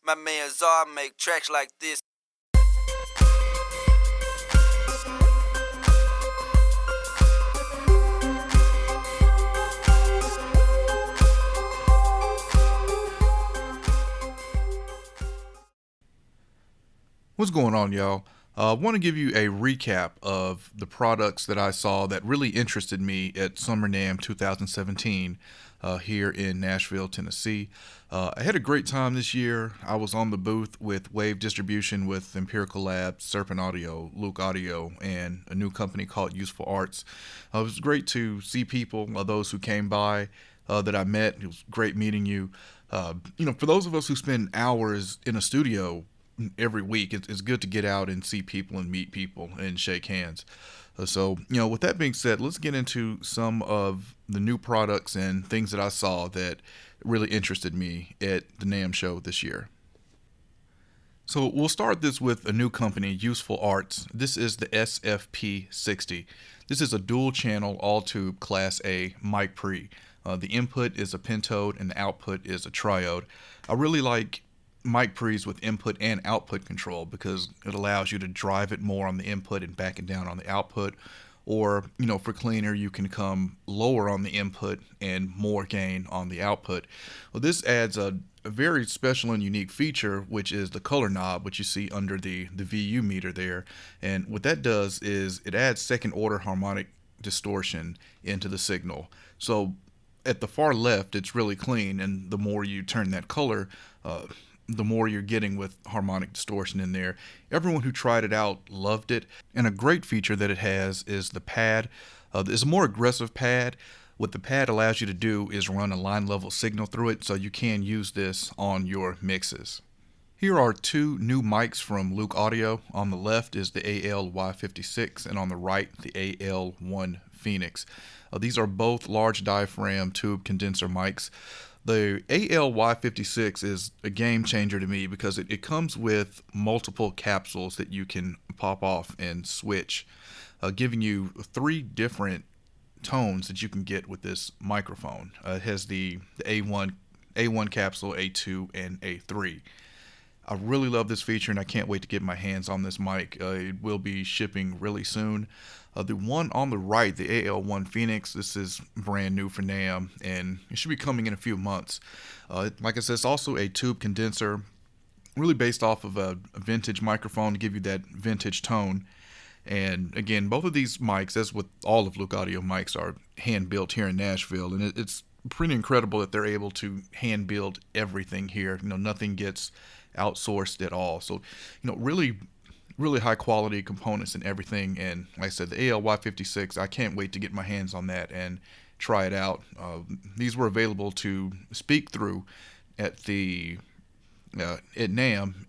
My man Czar make tracks like this. What's going on, y'all? I want to give you a recap of the products that I saw that really interested me at Summer NAMM 2017 here in Nashville, Tennessee. I had a great time this year. I was on the booth with Wave Distribution with Empirical Labs, Serpaudio, Locomotive, and a new company called Useful Arts. It was great to see people, those who came by that I met. It was great meeting you. For those of us who spend hours in a studio every week, it's good to get out and see people and meet people and shake hands. With that being said, let's get into some of the new products and things that I saw that really interested me at the NAMM show this year. So we'll start this with a new company, Useful Arts. This is the SFP60. This is a dual channel all tube class A mic pre. The input is a pentode and the output is a triode. I really like mic pre's with input and output control because it allows you to drive it more on the input and back it down on the output. Or, for cleaner, you can come lower on the input and more gain on the output. Well, this adds a very special and unique feature, which is the color knob, which you see under the VU meter there. And what that does is it adds second order harmonic distortion into the signal. So at the far left, it's really clean, and the more you turn that color, the more you're getting with harmonic distortion in there. Everyone who tried it out loved it. And a great feature that it has is the pad. It's a more aggressive pad. What the pad allows you to do is run a line level signal through it, so you can use this on your mixes. Here are two new mics from Locomotive. On the left is the AL-Y56 and on the right the AL-1 Phoenix. These are both large diaphragm tube condenser mics. The AL-Y56 is a game changer to me because it comes with multiple capsules that you can pop off and switch, giving you three different tones that you can get with this microphone. It has the A1 capsule, A2, and A3. I really love this feature and I can't wait to get my hands on this mic. It will be shipping really soon. The one on the right, the AL-1 Phoenix, this is brand new for NAMM and it should be coming in a few months. Like I said, it's also a tube condenser, really based off of a vintage microphone to give you that vintage tone. And again, both of these mics, as with all of Locomotive mics, are hand built here in Nashville, and it's pretty incredible that they're able to hand build everything here. Nothing gets outsourced at all. So, really high quality components and everything. And like I said, the AL-Y56, I can't wait to get my hands on that and try it out. These were available to speak through at NAMM,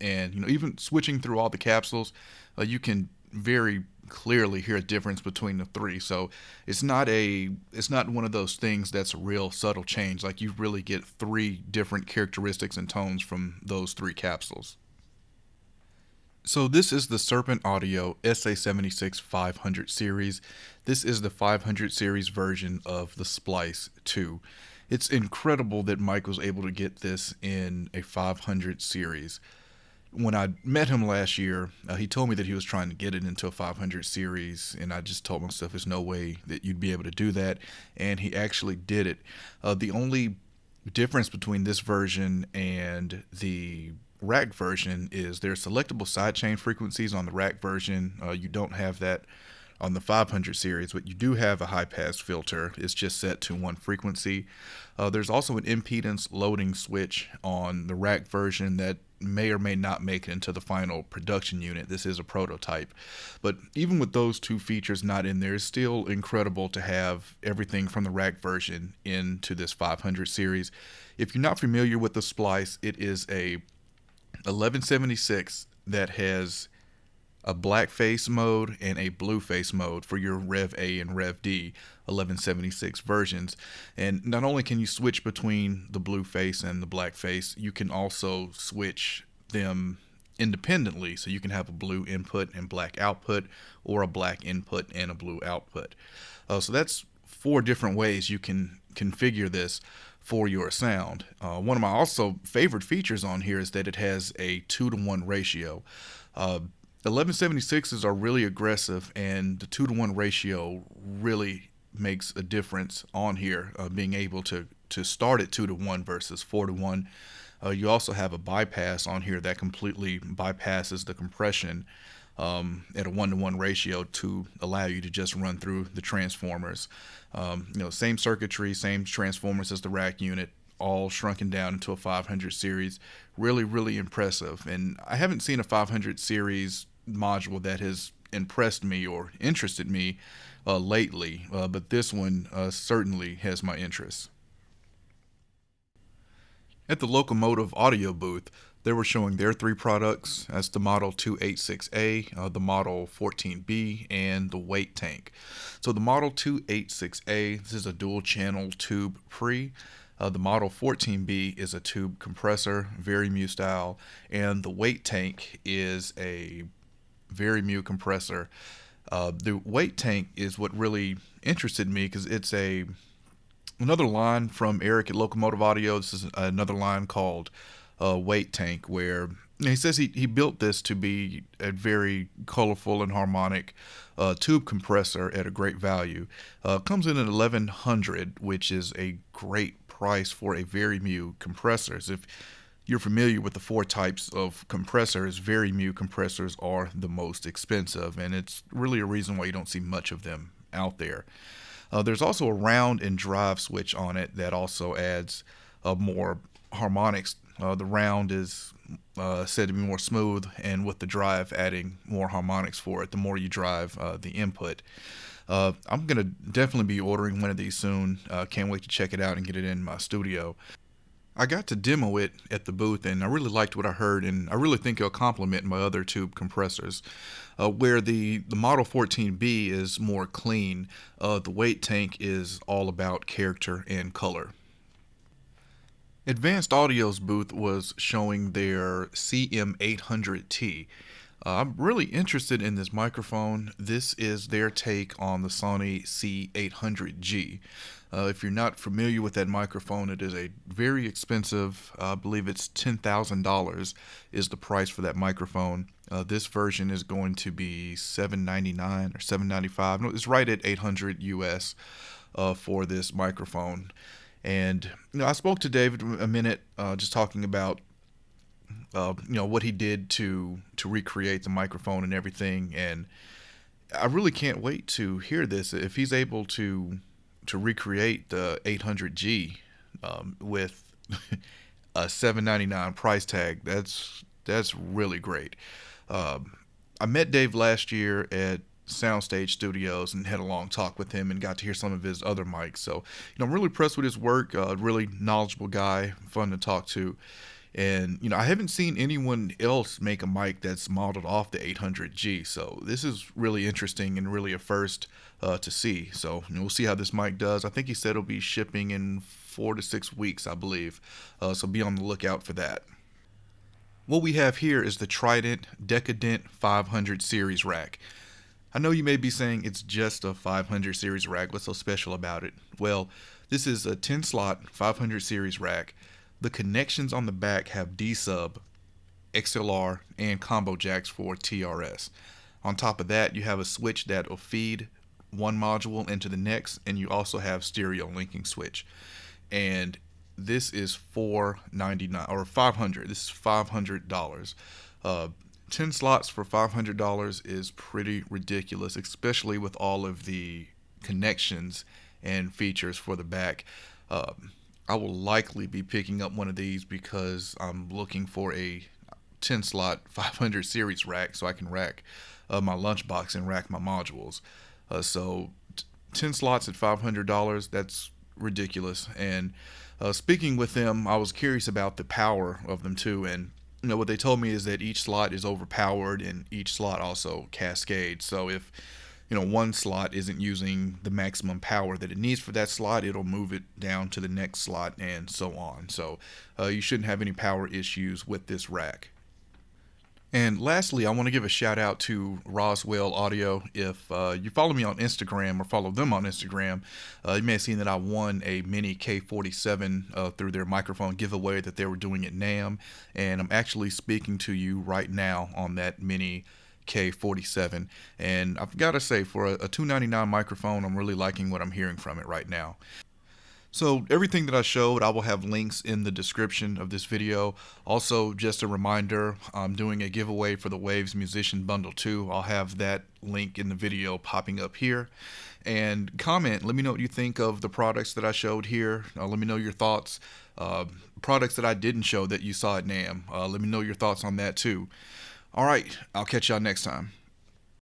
and even switching through all the capsules, you can very clearly hear a difference between the three. So it's not one of those things that's a real subtle change. Like, you really get three different characteristics and tones from those three capsules. So this is the Serpaudio SA76 500 series. This is the 500 series version of the Splice 2. It's incredible that Mike was able to get this in a 500 series. When I met him last year, he told me that he was trying to get it into a 500 series, and I just told myself there's no way that you'd be able to do that, and he actually did it. The only difference between this version and the rack version is there's selectable sidechain frequencies on the rack version. You don't have that on the 500 series, but you do have a high pass filter. It's just set to one frequency. There's also an impedance loading switch on the rack version that may or may not make it into the final production unit. This is a prototype. But even with those two features not in there, it's still incredible to have everything from the rack version into this 500 series. If you're not familiar with the Splice, it is a 1176 that has a black face mode and a blue face mode for your Rev A and Rev D 1176 versions. And not only can you switch between the blue face and the black face, you can also switch them independently. So you can have a blue input and black output, or a black input and a blue output. So that's 4 different ways you can configure this. for your sound. One of my also favorite features on here is that it has a 2-to-1 ratio. 1176s are really aggressive, and the 2-to-1 ratio really makes a difference on here, being able to start at 2-to-1 versus 4-to-1. You also have a bypass on here that completely bypasses the compression at a 1-to-1 ratio to allow you to just run through the transformers. Same circuitry, same transformers as the rack unit, all shrunken down into a 500 series. Really, really impressive. And I haven't seen a 500 series module that has impressed me or interested me lately, but this one certainly has my interest. At the Locomotive audio booth, they were showing their three products. That's the Model 286A, the Model 14B, and the Weight Tank. So the Model 286A, this is a dual channel tube pre. The Model 14B is a tube compressor, very mu style, and the Weight Tank is a very mu compressor. The Weight Tank is what really interested me because it's another line from Eric at Locomotive Audio. This is another line called Weight Tank, where he says he built this to be a very colorful and harmonic tube compressor at a great value. Comes in at $1,100, which is a great price for a very mu compressors. If you're familiar with the four types of compressors, very mu compressors are the most expensive, and it's really a reason why you don't see much of them out there. There's also a round and drive switch on it that also adds more harmonics. The round is said to be more smooth, and with the drive adding more harmonics for it, the more you drive the input. I'm going to definitely be ordering one of these soon. Can't wait to check it out and get it in my studio. I got to demo it at the booth, and I really liked what I heard, and I really think it'll complement my other tube compressors. Where the Model 14B is more clean, the Weight Tank is all about character and color. Advanced Audio's booth was showing their CM800T. I'm really interested in this microphone. This is their take on the Sony C800G. If you're not familiar with that microphone, it is a very expensive, I believe it's $10,000 is the price for that microphone. This version is going to be $799 or $795. No, it's right at $800 US for this microphone. And I spoke to David a minute, just talking about what he did to recreate the microphone and everything. And I really can't wait to hear this. If he's able to recreate the 800G with a $799 price tag, that's really great. I met Dave last year at Soundstage Studios and had a long talk with him and got to hear some of his other mics. So, I'm really impressed with his work. Really knowledgeable guy, fun to talk to. And, I haven't seen anyone else make a mic that's modeled off the 800G. So this is really interesting and really a first to see. So we'll see how this mic does. I think he said it'll be shipping in 4 to 6 weeks, I believe. So be on the lookout for that. What we have here is the Trident Decadent 500 series rack. I know you may be saying it's just a 500 series rack. What's so special about it? Well, this is a 10 slot 500 series rack. The connections on the back have D-sub, XLR, and combo jacks for TRS. On top of that, you have a switch that will feed one module into the next, and you also have stereo linking switch. And this is $499 or $500. This is $500. 10 slots for $500 is pretty ridiculous, especially with all of the connections and features for the back. I will likely be picking up one of these because I'm looking for a 10 slot 500 series rack so I can rack my lunchbox and rack my modules. So 10 slots at $500, that's ridiculous. And speaking with them, I was curious about the power of them too. And what they told me is that each slot is overpowered and each slot also cascades. So if one slot isn't using the maximum power that it needs for that slot, it'll move it down to the next slot and so on. So you shouldn't have any power issues with this rack. And lastly, I want to give a shout out to Roswell Audio. If you follow me on Instagram or follow them on Instagram, you may have seen that I won a mini K47 through their microphone giveaway that they were doing at NAMM. And I'm actually speaking to you right now on that mini K47. And I've got to say, for a $299 microphone, I'm really liking what I'm hearing from it right now. So everything that I showed, I will have links in the description of this video. Also, just a reminder, I'm doing a giveaway for the Waves Musician Bundle 2. I'll have that link in the video popping up here. And comment, let me know what you think of the products that I showed here. Let me know your thoughts. Products that I didn't show that you saw at NAMM. Let me know your thoughts on that too. All right, I'll catch y'all next time.